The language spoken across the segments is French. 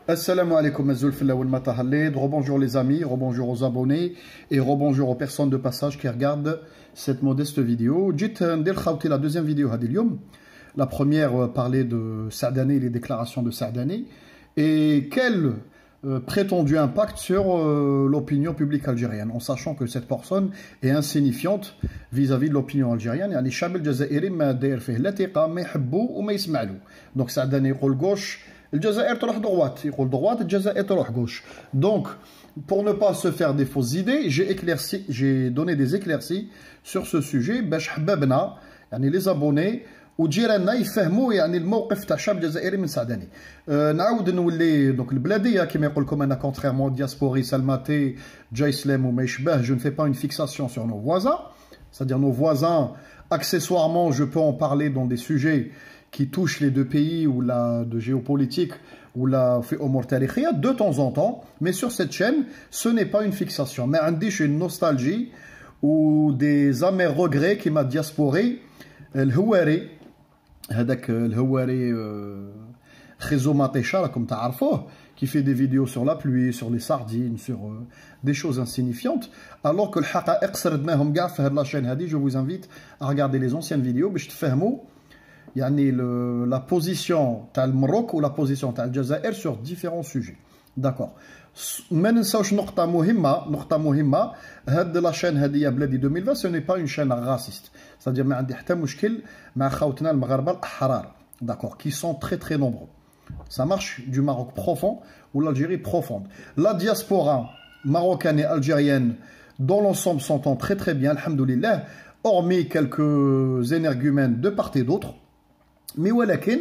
Assalamu alaikum, rebonjour les amis, rebonjour aux abonnés et rebonjour aux personnes de passage qui regardent cette modeste vidéo. La deuxième vidéo, la première parlait de Saadani, les déclarations de Saadani et quel prétendu impact sur l'opinion publique algérienne, en sachant que cette personne est insignifiante vis-à-vis de l'opinion algérienne. Donc Saadani roule gauche, الجزائر تروح droite, يقول droite, الجزائر تروح gauche. Donc, pour ne pas se faire des fausses idées, j'ai donné des éclaircies sur ce sujet باش حبابنا يعني les abonnés وجيراننا يفهموا يعني الموقف تاع الشعب الجزائري من سعداني. نعاود نولي دونك البلاديه كما يقول لكم انا contrairement diaspori Salmaté, Jaïslem ou ما يشبه, je ne fais pas une fixation sur nos voisins, c'est-à-dire nos voisins. Accessoirement, je peux en parler dans des sujets qui touchent les deux pays ou de géopolitique ou la de temps en temps, mais sur cette chaîne, ce n'est pas une fixation. Mais j'ai une nostalgie ou des amers regrets qui m'a diasporé. الهواري هذاك الهواري خيزوما طيشة comme تعرفوه, qui fait des vidéos sur la pluie, sur les sardines, sur des choses insignifiantes, alors que الحقائق سردناهم كاع في هذه la chaîne هذه. Je vous invite à regarder les anciennes vidéos باش تفهموا يعني la position تاع المروك ou la position تاع الجزائر sur différents sujets. D'accord. ما ننساوش نقطة مهمة هاد لا شين هادي يا بلادي 2020 ce n'est pas une chaîne raciste, c'est-à-dire ما عندي حتى مشكل مع خوتنا المغاربة الأحرار, d'accord, qui sont très très nombreux. Ça marche du Maroc profond ou l'Algérie profonde. La diaspora marocaine et algérienne dans l'ensemble s'entend très très bien, alhamdoulilah, hormis quelques énergumènes de part et d'autre. Mais walakin,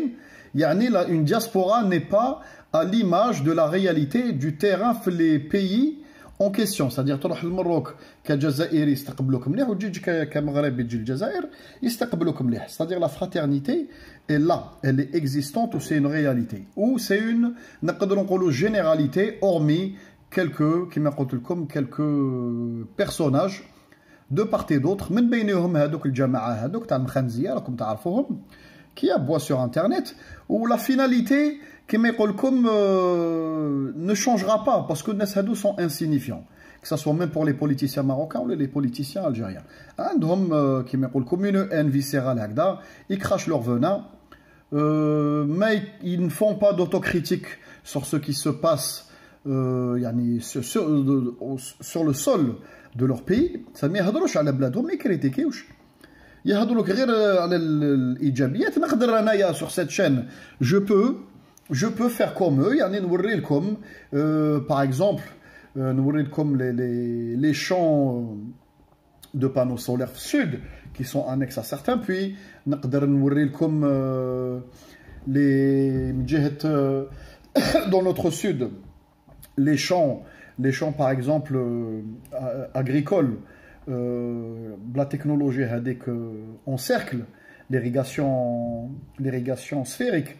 yani une diaspora n'est pas à l'image de la réalité du terrain في les pays en question. C'est-à-dire تروح للمروك كجزائري يستقبلوك مليح وتجي كمغربي تجي للجزائر يستقبلوك مليح. C'est-à-dire la fraternité est là, elle est existante ou c'est une réalité ou c'est une نقدروا نقولوا généralité hormis quelques كما قلت لكم quelques personnages de part et d'autre. من بينهم هذوك الجماعة هذوك تاع المخنزية راكم تعرفوهم qui aboie sur internet, où la finalité qui ne changera pas parce que les hadous sont insignifiants, que ce soit même pour les politiciens marocains ou les politiciens algériens. عندهم qui comme une haine viscérale هكذا, ils crachent leur venin, mais ils ne font pas d'autocritique sur ce qui se passe sur le sol de leur pays. Ça ne يهضروش على بلادهم, ما يكريتيكيوش. يهضروك غير على الايجابيات. نقدر انايا sur cette chaîne je peux faire comme eux, يعني نوري لكم par exemple نوري لكم les champs de panneaux solaires sud qui sont annexes à certains, puis نقدر نوري لكم les من جهة dans notre sud les champs par exemple agricoles, la technologie en cercle, l'irrigation sphérique.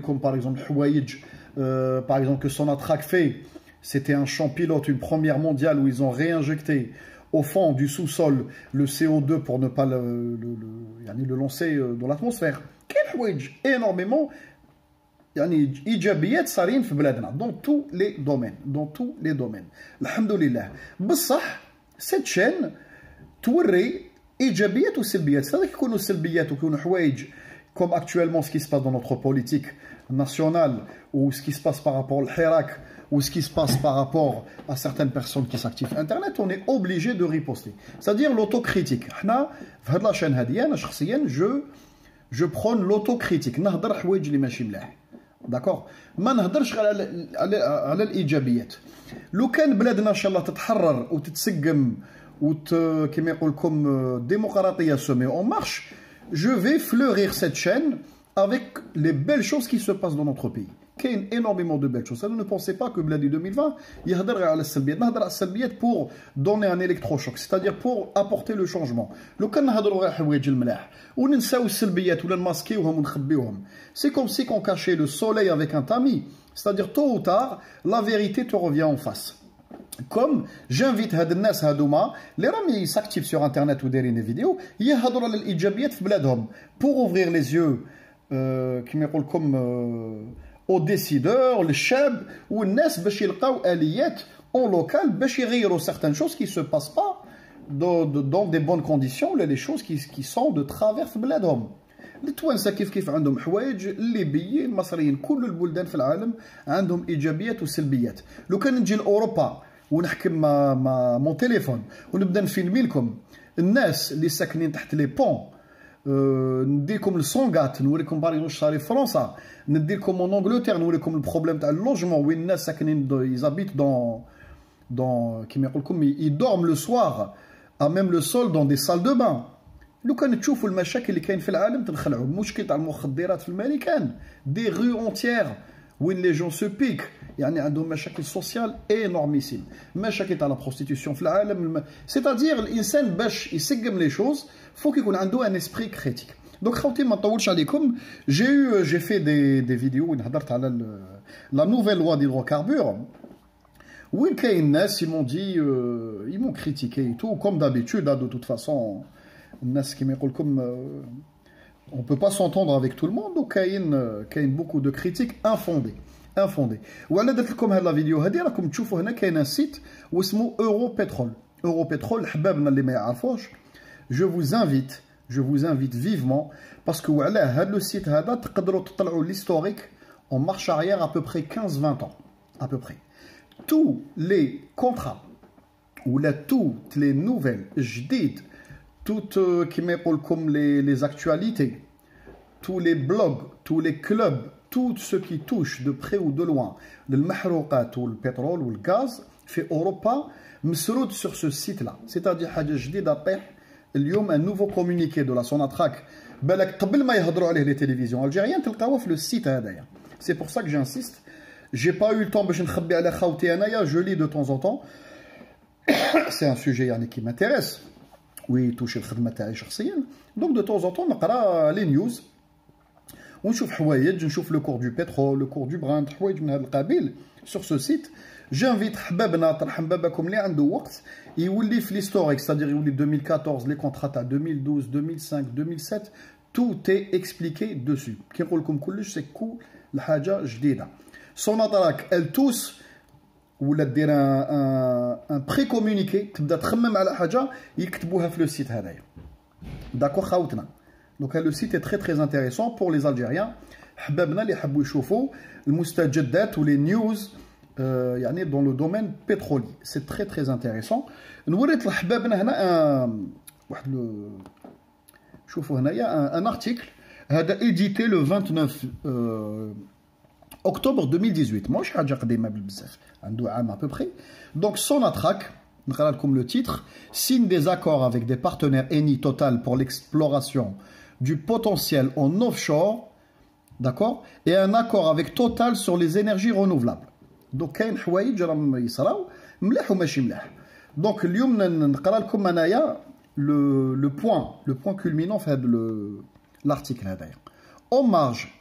Comme par exemple par exemple que Sonatrach fait, c'était un champ pilote, une première mondiale où ils ont réinjecté au fond du sous-sol le CO2 pour ne pas le lancer dans l'atmosphère. Énormément إيجابيات صارين في بلادنا dans tous les domaines. Alhamdoulilah. بصح cette chaîne توري ايجابيات وسلبيات. c'est-à-dire يكونوا سلبيات ويكونوا حوايج comme actuellement ce qui se passe dans notre politique nationale ou ce qui se passe par rapport au Hirak ou ce qui se passe par rapport à certaines personnes qui s'activent sur internet, on est obligé de riposter, c'est-à-dire l'autocritique. حنا في هاد لا chaîne هادي انا شخصيا je prône l'autocritique. نهضر حوايج اللي ماشي ملاح, داكور, ما نهضرش على الايجابيات. لو كان بلادنا ان شاء الله تتحرر وتتسقم كما يقول لكم démocratie se met en marche, je vais fleurir cette chaîne avec les belles choses qui se passent dans notre pays. كاين énormément de belles choses. Ne pensez pas que Bladi 2020 يهضر على السلبيات. نهضر على السلبيات pour donner un électrochoc, c'est-à-dire pour apporter le changement. لو كان نهضروا غير حوايج الملاح وننساو السلبيات ولا نماسكيوهم ونخبيوهم, c'est comme si on cachait le soleil avec un tamis, c'est-à-dire tôt ou tard la vérité te revient en face. Comme j'invite هاد الناس هادوما اللي راهم يساكتيف sur internet ودايرين des vidéos يهضروا على الايجابيات في بلادهم pour ouvrir les yeux كما يقول لكم aux décideurs, les chefs ou les gens باش يلقاو آليات en local باش يغيروا certaines choses qui se passent pas dans des bonnes conditions, les choses qui sont de travers في بلادهم. التوانسه كيف عندهم حوايج، الليبيين المصريين كل البلدان في العالم عندهم ايجابيات وسلبيات. لو كان نجي لاوروبا ونحكم مع مون تليفون ونبدا نفيلمي لكم الناس اللي ساكنين تحت لي بون، ندير لكم السونغات، نوريكم باغ اكزومبل شاري فرنسا، ندير لكم اون انجلتير، نوريكم البروبليم تاع اللوجمون وين الناس ساكنين يزابيت دون كيما يقول لكم يدورم لو سوار ا ميم لو سول دون دي سال دو بان. لو كان تشوفوا المشاكل اللي كاين في العالم تنخلعوا. المشكل تاع المخدرات في الامريكان دي غو اونتيير وين لي جون سو بيك، يعني عندهم مشاكل سوسيال انورميسيم، مشاكل تاع لا بروستيتيسيون في العالم. سيتادير الانسان باش يسقم لي شوز فوك يكون عنده ان اسبري كريتيك. دونك خوتي ما نطولش عليكم، جي في دي فيديو وين هضرت على لا نوفيل لوا ديدروكاربور وين كاين ناس ils m'ont critiqué et tout comme d'habitude de toute façon. الناس كيما يقول لكم on peut pas s'entendre avec tout le monde، وكاين beaucoup de critiques infondées. وعلى درت لكم هاد لا فيديو هادي راكم تشوفوا هنا كاين ان سيت واسمو اورو بترول. حبابنا اللي ما يعرفوش je vous invite vivement parce que وعلاه هاد لو سيت هذا تقدروا تطلعوا l'historique en marche arrière à peu près 15-20 ans à peu près. Tous les contrats ou toutes les nouvelles جديد، toutes كيما يقول لكم les actualités، tous les blogs، tous les clubs، tout ce qui touche de près ou de loin للمحروقات والبترول والغاز في اوروبا مسرود sur ce site là. c'est-à-dire حاجه جديده طيح اليوم un nouveau communiqué de la Sonatrach بالك قبل ما يهضروا عليه لي تيليفزيون الجيريان تلقاوه في لو سيت هذايا. c'est pour ça que j'insiste. J'ai pas eu le temps باش نخبي على خاوتي انايا، je lis de temps en temps. c'est un sujet يعني qui m'intéresse ويتوشي الخدمه تاعي شخصيا. دونك دو طون طون نقرا لي نيوز ونشوف حوايج، نشوف لو كور دو بترول، لو كور دو براند، حوايج من هذا القبيل سور سو سيت. جانفيت حبابنا ترحم باباكم اللي عنده وقت يولي في ليستوريك، ستادير يولي 2014 لي كونترا تاع 2012 2005 2007 tout est expliqué dessus. كي نقول لكم كلش سي كل الحاجه جديده. سوناتراك ال توس ولا دير ان بري كومونيكي، تبدا تخمم على حاجه يكتبوها في لو سيت هذايا. داكور خاوتنا. دونك لو سيت تري تري انتريسون بور لي الجيريان، حبابنا اللي يحبوا يشوفوا المستجدات ولي نيوز يعني دون لو دومين بترولي. سي تري تري انتريسون. نوريت لحبابنا هنا واحد شوفوا هنايا ان ارتيكل هذا ايديتي لو 29 octobre 2018. ماهوش حاجه قديمه بزاف، عنده عام à peu près. Donc Sonatrach, نقرا لكم le titre, signe des accords avec des partenaires Eni Total pour l'exploration du potentiel en offshore, d'accord, et un accord avec Total sur les énergies renouvelables. Donc كاين حوايج راهم يصراو ملاح وماشي ملاح. Donc اليوم نقرا لكم انايا le point culminant في هذا l'article هذايا. En marge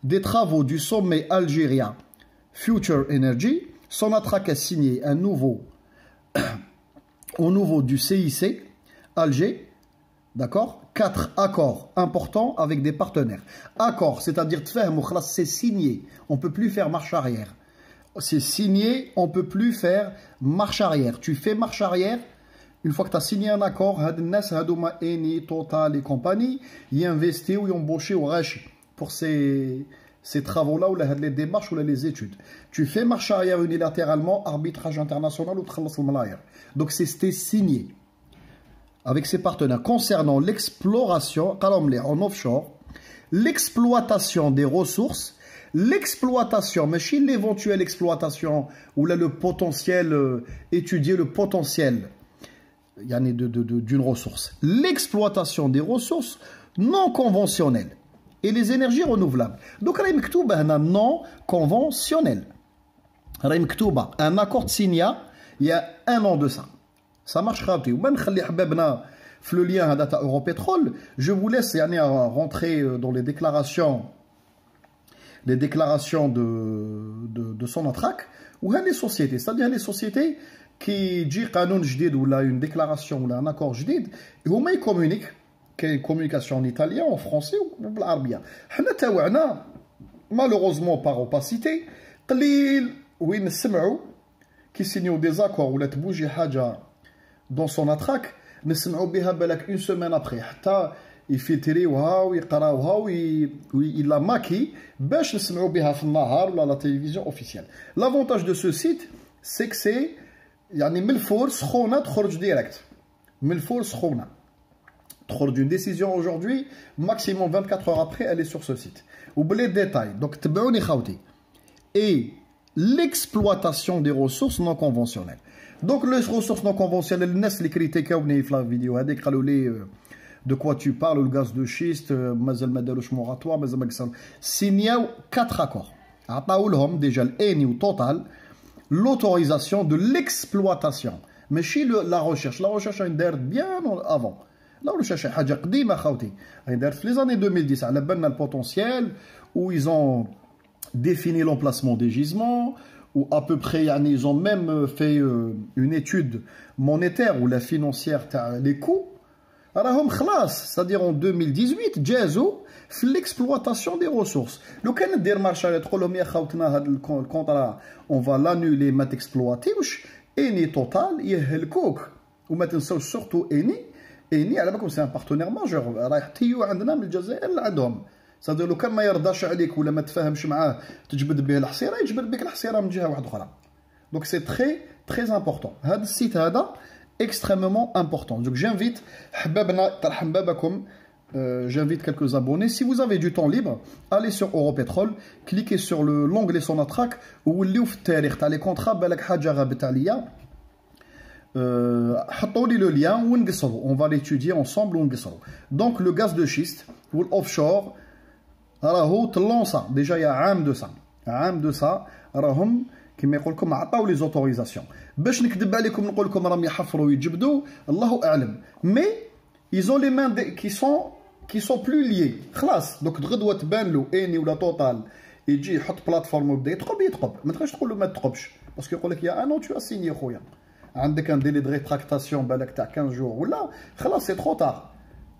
des travaux du sommet algérien Future Energy, Sonatrach a signé au nouveau du CIC Alger, d'accord, 4 accords importants avec des partenaires. Accords, c'est-à-dire c'est signé, on ne peut plus faire marche arrière. C'est signé, on ne peut plus faire marche arrière. Tu fais marche arrière, une fois que tu as signé un accord, Eni, Total et compagnie, y investir ou y embaucher ou racheter pour ces travaux-là ou les démarches ou les études. Tu fais marche arrière unilatéralement, arbitrage international ou donc c'était signé avec ses partenaires concernant l'exploration en offshore, l'exploitation des ressources, l'exploitation, mais chez l'éventuelle exploitation ou là le potentiel, étudier le potentiel d'une ressource, l'exploitation des ressources non conventionnelles et les énergies renouvelables. Donc, il y a non conventionnel. Il y a un accord signé il y a un an de ça. Ça marche rapide. Le lien à Europétrol, je vous laisse rentrer dans les déclarations de Sonatrach ou les sociétés. C'est-à-dire les sociétés qui disent قانون جديد ou une déclaration ou un accord جديد, ils communiquent. كاين communication en italien, en français ou بالعربيه. حنا تاوعنا malheureusement par opacité قليل وين نسمعوا كي سينيو دي زاكور ولا تبوجي حاجه دون سون اتراك نسمعوا بها بالك اون سيمين ابري حتى يفلتريوها ويقراوها ويلا ماكي باش نسمعوا بها في النهار ولا لا تيليفزيون اوفيسيال. لافونتاج دو سو سيت سي كو سي يعني من الفور سخونه تخرج ديريكت من الفور سخونه تخرج une décision aujourd'hui maximum 24 heures après elle est sur ce site وبلي ديتاي دونك تبعوني خاوتي. Et l'exploitation des ressources non conventionnelles. Donc les ressources non conventionnelles, الناس اللي كريتيكاوني في لا فيديو هذيك قالوا لي de quoi tu parles, le gaz de schiste, مازال ما داروش moratoire, مازال ما قصروا. Signaو 4 accords. عطاو لهم déjà l'ENI ou Total l'autorisation de l'exploitation. ماشي la recherche. La recherche a دارت bien avant. La recherche حاجة قديمة خاوتي. دارت في les années 2010 على بالنا البوتنسيال où ils ont défini l'emplacement des gisements, ou à peu près, ils ont même fait une étude monétaire ou la financière, les coûts. Alors, c'est-à-dire en 2018, جازوا في l'exploitation des ressources. لو كان دير مارشال تقول لهم يا خوتنا هذا الكونترا on va l'annuler ما تكسبلواتيوش اني توتال يهلكوك وما تنساوش سورتو اني على بالكم سي ان بارتنير ماجور رايح تيو عندنا من الجزائر عندهم. صدق لو كان ما يرضاش عليك ولا ما تفاهمش معاه تجبد به الحصيره يجبد بك الحصيره من جهه واحده اخرى. دونك سي تري امبورطون هذا السيت هذا اكستريمومون امبورطون. دونك جانفيت حبابنا ترحم بابكم j'invite quelques abonnés. Si vous avez du temps libre, allez sur Europétrol, cliquez sur l'onglet Sonatrach ووليو في التاريخ تاع لي كونطرا بالك حاجه غابت عليا حطوا لي لو لien ونقصروا on va l'étudier ensemble ونقصروا. Donc le gaz de schiste والاوفشور راهو تلونسا ديجا يا عام دو سا راهم كيما يقول لكم عطاو لي زوتوريزاسيون. باش نكذب عليكم نقول لكم راهم يحفروا ويجبدوا الله اعلم. مي ils ont les mains qui sont plus liées. خلاص دوك غدوه تبان له اني ولا توتال يجي يحط بلاتفورم ويبدا يتقب ما تبقاش تقول له ما تقبش باسكو يقول لك يا انو تو اسيني خويا عندك ان ديلي دو ريتراكتاسيون بالك تاع 15 جور ولا خلاص سي ترو طار.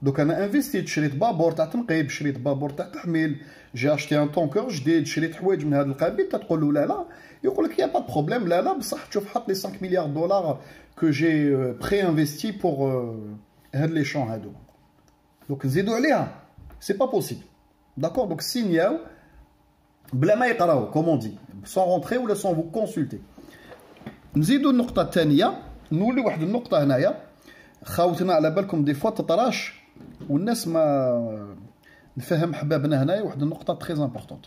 دوك انا انفستيت شريت بابور تاع تنقيب شريت بابور تاع تحميل جي اشتي ان طونكور جديد شريت حوايج من هذا القبيل تقول له لا يقول لك يا با بروبليم لا بصح تشوف حط لي 5 مليار دولار كو جي بري انفستي بور هاد لي شون هادو دوك نزيدو عليها سي با بوسيبل داكور. دوك سينياو بلا ما يقراو كومون دي سون رونتري ولا سون فو كونسلتي. نزيدو النقطه الثانيه نولي واحد النقطه هنايا خاوتنا على بالكم دي فوا تطراش والناس ما نفهم حبابنا هنايا واحد النقطه تري امبورطونت.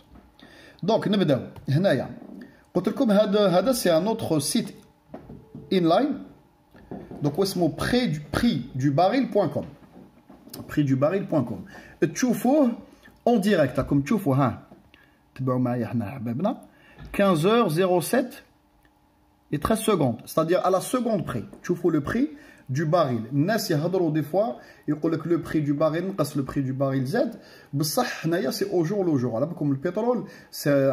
دونك نبداو هنايا قلت لكم هذا سي ان اوتر سيت ان لاين دونك اسمه prixdubaril.com prixdubaril.com تشوفوه اون ديريكت راكم تشوفوا ها تبعوا معايا حنا حبابنا 15h07 et 13 secondes, c'est-à-dire à la seconde près. Tu vois le prix du baril. الناس يهضروا des fois يقول لك le prix du baril نقص le prix du baril زاد بصح حنايا c'est au jour le jour. على بالكم البترول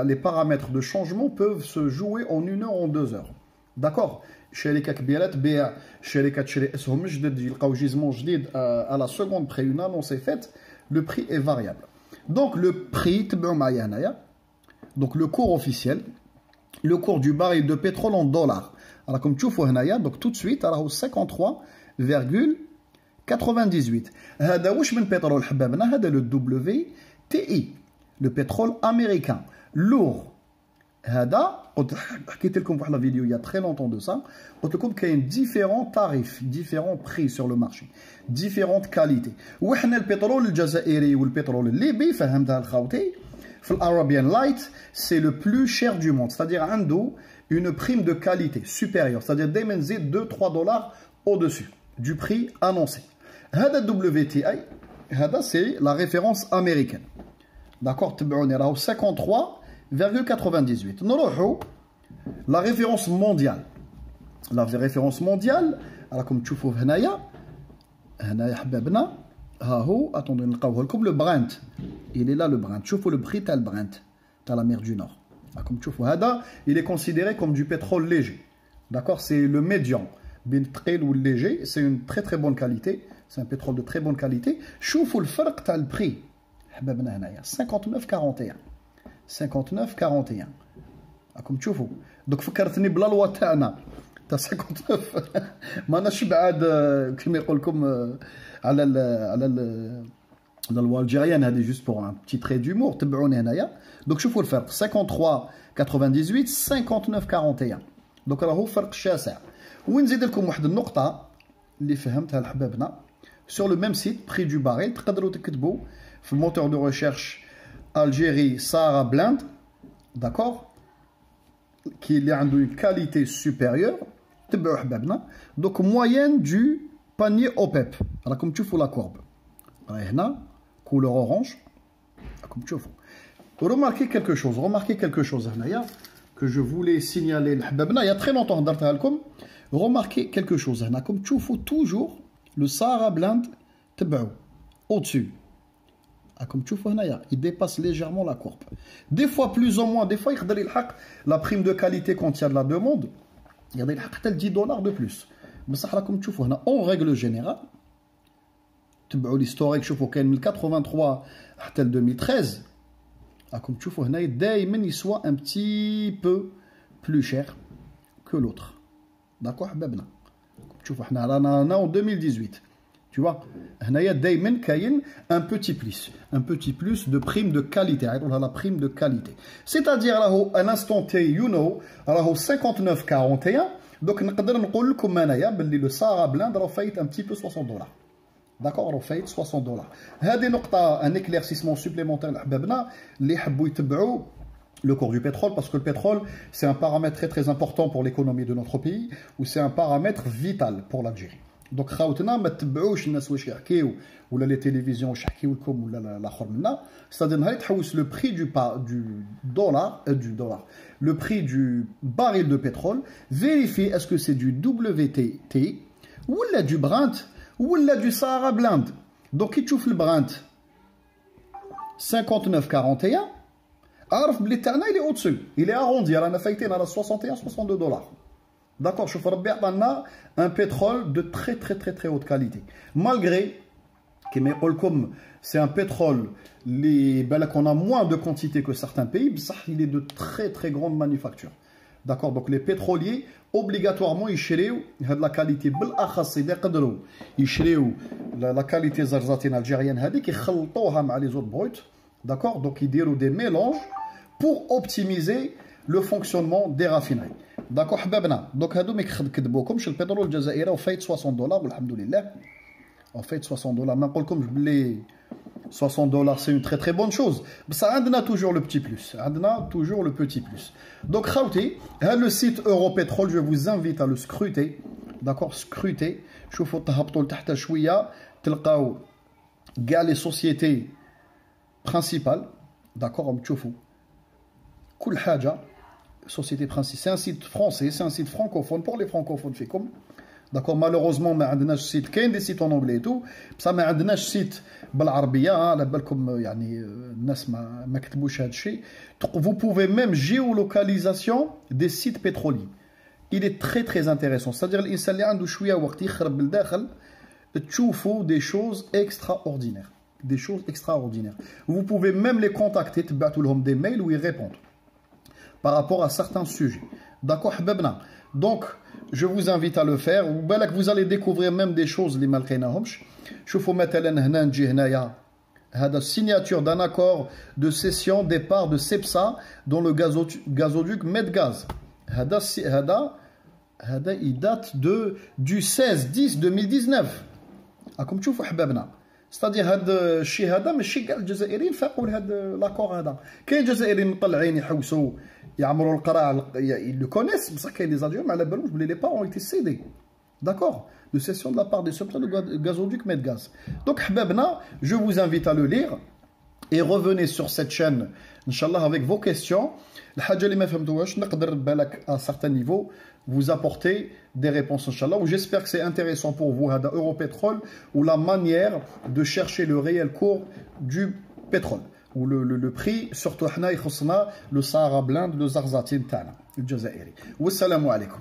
les paramètres de changement peuvent se jouer en 1 heure en 2 heures. D'accord. شركة كبيرة تبيع شركة تشري اسهم جدد يلقاو جيزمون جديد à la seconde près une annonce est faite le prix est variable. Donc le prix تبعوا معايا هنايا donc le cours officiel le cours du baril de pétrole en dollars. Alors comme tu vois هنايا donc tout de suite راهو 53,98. هذا واش من بترول حبابنا هذا le WTI le pétrole américain lourd. هذا قلت حكيت لكم في واحد الفيديو il y a très longtemps de ça قلت لكم كاين différents tarifs différents prix sur le marché différentes qualités. وحنا البترول الجزائري والبترول الليبي فهمتها الخاوتي في الارابيان لايت c'est le plus cher du monde, c'est-à-dire عنده une prime de qualité supérieure, c'est-à-dire دائما نزيد 2-3 دولار au-dessus du prix annoncé. هذا WTI هذا c'est la référence américaine. D'accord, تبعوني راهو 53,98. نروحوا la référence mondiale. La référence mondiale راكم تشوفوا هنايا حبابنا ها هو attendez نلقاوه لكم le Brent. Il est là le Brent. شوفوا le prix تاع البرنت تاع la mer du Nord. راكم تشوفوا هذا il est considéré comme du pétrole léger. D'accord, c'est le médian بين الثقيل والليجي, c'est une très bonne qualité, c'est un pétrole de très bonne qualité. شوفوا الفرق تاع البري حبابنا هنايا 59,41 59-41. راكم تشوفوا دوك فكرتني بلا لوا تاعنا تاع 59 ماناش بعاد كيما يقول لكم على اللوا الجيريان هذه جوست بور ان بتي تري دومور تبعوني هنايا دوك شوفوا الفرق 53-98 59-41 دوك راهو فرق شاسع. ونزيد لكم واحد النقطة اللي فهمتها لحبابنا sur le même site prix du baril تقدروا تكتبوا في الموتور دو ريشيرش Algérie Sahara Blinde d'accord qui اللي عنده une qualité supérieure تبعوا حبابنا. donc moyenne du panier OPEP راكم تشوفوا لا كورب راهي هنا couleur orange راكم تشوفوا. remarquez quelque chose هنايا que je voulais signaler لحبابنا il y a très longtemps هضرتها لكم. remarquez quelque chose هنا راكم تشوفوا toujours le Sahara Blinde تبعوا au-dessus راكم تشوفوا هنايا il dépasse légèrement la courbe des fois plus ou moins des fois يقدر يلحق la prime de qualité quand il y a de la demande يقدر يلحق حتى $10 de plus بصح راكم تشوفوا هنا en règle générale تبعوا l'historique شوفوا كاين من 83 حتى ل 2013 راكم تشوفوا هنايا دائما يسوى un petit peu plus cher que l'autre d'accord حبابنا. تشوفوا حنا رانا en 2018 tu vois هنايا دائما كاين un petit plus de prime de qualité عيطولها la prime de qualité c'est-à-dire راهو à l'instant T you know راهو 59-41 donc نقدر نقول لكم انايا باللي لو سارا بلاند راه فايت un petit peu $60 d'accord راه فايت $60. هذه نقطة ان éclaircissement supplémentaire لحبابنا اللي يحبوا يتبعوا le cours du pétrole, parce que le pétrole, c'est un paramètre très très important pour l'économie de notre pays, ou c'est un paramètre vital pour l'Algérie. Donc, ou les télévisions, c'est-à-dire le prix du dollar, le prix du baril de pétrole, vérifier est-ce que c'est du WTI, ou du Brent, ou du Sahara Blinde. Donc, il trouve le Brent 59-41. عارف بلي تاعنا il est au-dessus il est arrondi رانا فايتين على $61-62 d'accord شوف ربي عطانا un pétrole de très haute qualité malgré كما يقول لكم c'est un pétrole اللي بالك on a moins de quantité que certains pays بصح il est de très grande manufacture d'accord donc les pétroliers obligatoirement يشريو هاد لا كاليتي بالاخص اذا قدروا يشريو لا كاليتي زرزاتين الجيريان هذيك يخلطوها مع لي زوت بروت d'accord donc ils diront des mélanges pour optimiser le fonctionnement des raffineries d'accord حبابنا donc هادو ما يكذبوكمش البترول الجزائري وفايت $60 والحمد لله وفايت $60 ما نقولكمش بلي $60 c'est une très bonne chose بس عندنا toujours le petit plus عندنا toujours le petit plus donc خاوتي هذا le site Europétrol je vous invite à le scruter d'accord scruter شوفوا تهبطوا لتحت شويه تلقاو كاع les sociétés principal, d'accord, تشوفوا كل حاجة société principale, c'est un site français, c'est un site francophone pour les francophones فيكم, d'accord, malheureusement ما عندناش site كاين des sites en anglais et tout, بصح ما عندناش site بالعربية, على بالكم يعني الناس ما كتبوش هذا الشيء. Vous pouvez même géolocalisation des sites pétroliers. Il est très intéressant, c'est-à-dire الإنسان اللي عنده شوية وقت يخرب بالداخل تشوفوا des choses extraordinaires. Des choses extraordinaires. Vous pouvez même les contacter, des mails où ils répondent par rapport à certains sujets. D'accord, Hababna. Donc, je vous invite à le faire. Vous allez découvrir même des choses les malkainahomsh. Je vous mets la signature d'un accord de cession départ de CEPSA dans le gazoduc Medgaz. Il date du 16-10-2019. Comme tu vois, Hababna. c'est-à-dire هذا الشيء هذا ماشي كاع الجزائريين فاقوا لهذا لاكور هذا كاين جزائريين مطلعين يحوسوا يعمروا القراع لو كونيس بصح كاين لي زاديون ما على بالهمش بلي لي با اون ايتي سيدي d'accord de cession de la part des substances de gazoduc Medgaz donc حبابنا je vous invite à le lire et revenez sur cette chaîne inchallah avec vos questions الحاجه اللي ما فهمتوهاش نقدر بالك à certains niveaux vous apporter des réponses inchallah ou j'espère que c'est intéressant pour vous هذا Europétrol ou la manière de chercher le réel cours du pétrole ou le prix surtout حنا يخصنا le Sahara Blinde le Zarzatine تاعنا الجزائري والسلام عليكم